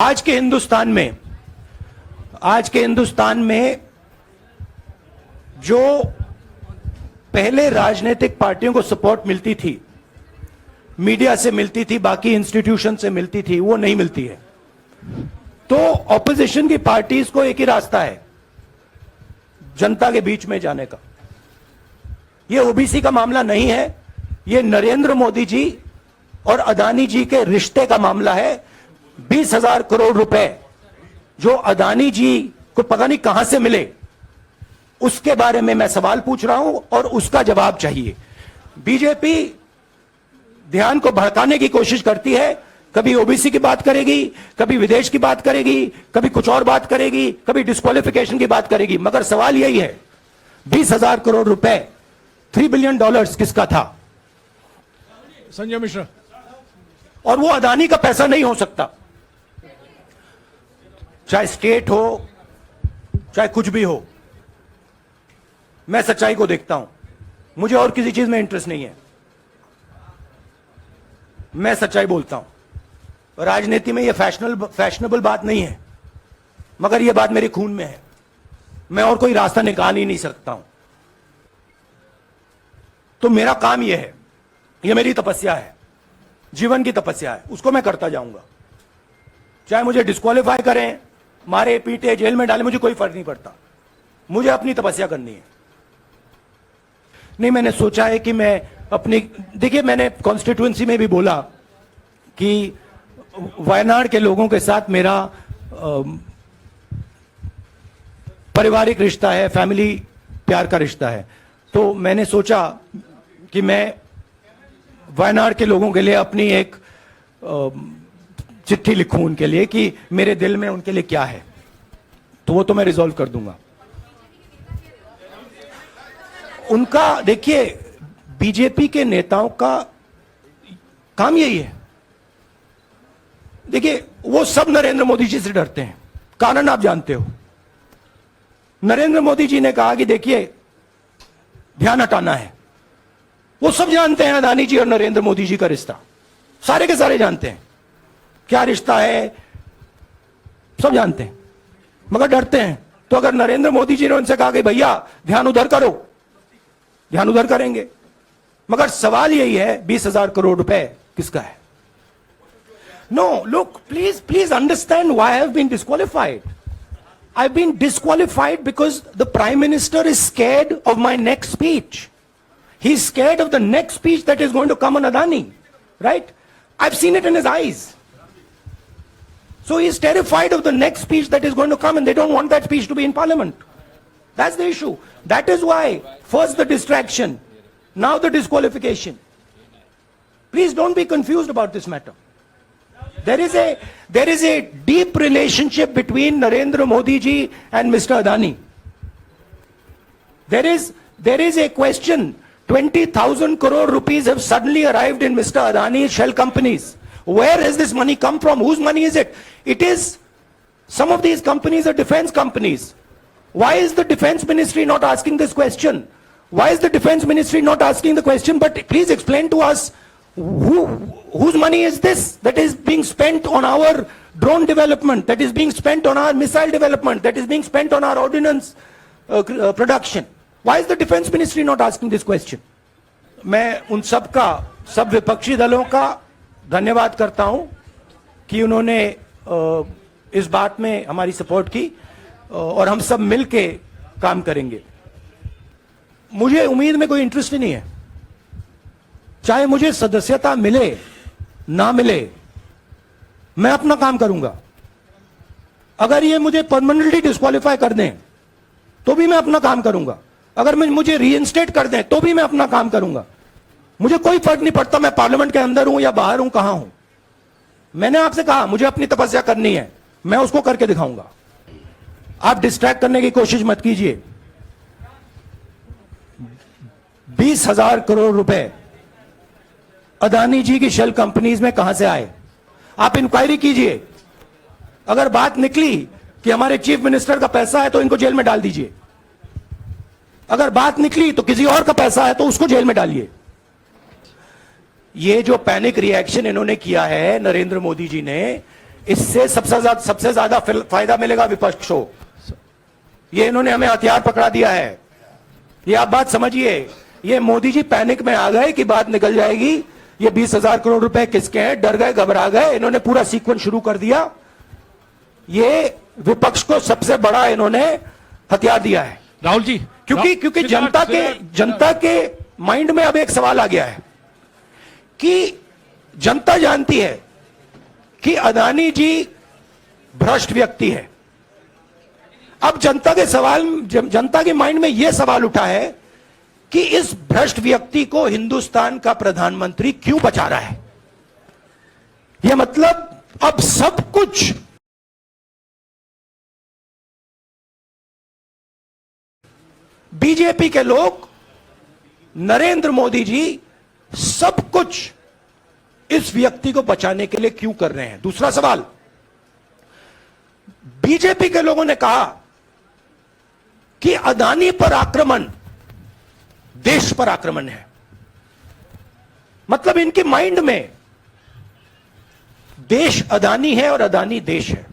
आज के हिंदुस्तान में जो पहले राजनीतिक पार्टियों को सपोर्ट मिलती थी, मीडिया से मिलती थी, बाकी इंस्टीट्यूशन से मिलती थी, वो नहीं मिलती है। तो ऑपोजिशन की पार्टीज को एक ही रास्ता है, जनता के बीच में जाने का। ये ओबीसी का मामला नहीं है, ये नरेंद्र मोदी जी और अदानी जी के रिश्ते का मामला है। 20,000 करोड़ रुपए जो अदानी जी को पता नहीं कहां से मिले, उसके बारे में मैं सवाल पूछ रहा हूं और उसका जवाब चाहिए। बीजेपी ध्यान को भड़काने की कोशिश करती है, कभी ओबीसी की बात करेगी, कभी विदेश की बात करेगी, कभी कुछ और बात करेगी, कभी डिस्क्वालिफिकेशन की बात करेगी, मगर सवाल यही है 20,000 करोड़ रुपए, $3 बिलियन किसका था? संजय मिश्रा। और वो अदानी का पैसा नहीं हो सकता, चाहे स्टेट हो, चाहे कुछ भी हो। मैं सच्चाई को देखता हूं, मुझे और किसी चीज में इंटरेस्ट नहीं है, मैं सच्चाई बोलता हूं। राजनीति में ये फैशनेबल बात नहीं है, मगर ये बात मेरे खून में है, मैं और कोई रास्ता निकाल ही नहीं सकता हूं। तो मेरा काम यह है, यह मेरी तपस्या है, जीवन की तपस्या है, उसको मैं करता जाऊंगा। चाहे मुझे डिस्क्वालीफाई करें, मारे पीटे, जेल में डाले, मुझे कोई फर्क नहीं पड़ता, मुझे अपनी तपस्या करनी है। नहीं, मैंने सोचा है कि मैं अपनी, देखिए मैंने कॉन्स्टिट्यूएंसी में भी बोला कि वायनाड के लोगों के साथ मेरा पारिवारिक रिश्ता है, फैमिली प्यार का रिश्ता है। तो मैंने सोचा कि मैं वायनाड के लोगों के लिए अपनी एक चिट्ठी लिखूं उनके लिए कि मेरे दिल में उनके लिए क्या है, तो वो तो मैं रिजॉल्व कर दूंगा। उनका, देखिए बीजेपी के नेताओं का काम यही है। देखिए वो सब नरेंद्र मोदी जी से डरते हैं, कारण आप जानते हो। नरेंद्र मोदी जी ने कहा कि देखिए ध्यान हटाना है, वो सब जानते हैं अदानी जी और नरेंद्र मोदी जी का रिश्ता, सारे के सारे जानते हैं क्या रिश्ता है, सब जानते हैं, मगर डरते हैं। तो अगर नरेंद्र मोदी जी ने उनसे कहा कि भैया ध्यान उधर करो, ध्यान उधर करेंगे। मगर सवाल यही है 20,000 करोड़ रुपए किसका है? No, look, please understand why I have been disqualified. I've been disqualified because the Prime Minister is scared of my next speech. He's scared of the next speech that is going to come on Adani, right? I've seen it in his eyes. So he's terrified of the next speech that is going to come, and they don't want that speech to be in Parliament. That's the issue. That is why first the distraction, now the disqualification. Please don't be confused about this matter. There is a deep relationship between Narendra Modi ji and Mr. Adani. There is a question. 20,000 crore rupees have suddenly arrived in Mr. Adani's shell companies. Where has this money come from? Whose money is it? It is, some of these companies are defense companies. Why is the defense ministry not asking this question? Why is the defense ministry not asking the question, but please explain to us whose money is this that is being spent on our drone development, that is being spent on our missile development, that is being spent on our ordnance production? Why is the defense ministry not asking this question? मैं उन सब का, सब विपक्षी दलों का धन्यवाद करता हूं कि उन्होंने इस बात में हमारी सपोर्ट की और हम सब मिलके काम करेंगे। मुझे उम्मीद में कोई इंटरेस्ट ही नहीं है, चाहे मुझे सदस्यता मिले ना मिले, मैं अपना काम करूंगा। अगर ये मुझे परमानेंटली डिस्क्वालीफाई कर दें तो भी मैं अपना काम करूंगा, अगर मुझे रीइंस्टेट कर दें तो भी मैं अपना काम करूंगा। मुझे कोई फर्क नहीं पड़ता मैं पार्लियामेंट के अंदर हूं या बाहर हूं, कहां हूं। मैंने आपसे कहा मुझे अपनी तपस्या करनी है, मैं उसको करके दिखाऊंगा। आप डिस्ट्रैक्ट करने की कोशिश मत कीजिए। 20,000 करोड़ रुपए अदानी जी की शेल कंपनीज में कहां से आए? आप इंक्वायरी कीजिए। अगर बात निकली कि हमारे चीफ मिनिस्टर का पैसा है तो इनको जेल में डाल दीजिए। अगर बात निकली तो किसी और का पैसा है तो उसको जेल में डालिए। ये जो पैनिक रिएक्शन इन्होंने किया है नरेंद्र मोदी जी ने, इससे सबसे ज्यादा फायदा मिलेगा विपक्ष को। ये इन्होंने हमें हथियार पकड़ा दिया है। ये आप बात समझिए। ये मोदी जी पैनिक में आ गए कि बात निकल जाएगी, ये 20,000 करोड़ रुपए किसके हैं, डर गए, घबरा गए, इन्होंने पूरा सीक्वेंस शुरू कर दिया। ये विपक्ष को सबसे बड़ा इन्होंने हथियार दिया है। राहुल जी, क्योंकि जनता के माइंड में अब एक सवाल आ गया है कि जनता जानती है कि अदानी जी भ्रष्ट व्यक्ति है। अब जनता के माइंड में यह सवाल उठा है कि इस भ्रष्ट व्यक्ति को हिंदुस्तान का प्रधानमंत्री क्यों बचा रहा है। यह मतलब अब सब कुछ बीजेपी के लोग, नरेंद्र मोदी जी सब कुछ इस व्यक्ति को बचाने के लिए क्यों कर रहे हैं। दूसरा सवाल, बीजेपी के लोगों ने कहा कि अदानी पर आक्रमण देश पर आक्रमण है। मतलब इनके माइंड में देश अदानी है और अदानी देश है।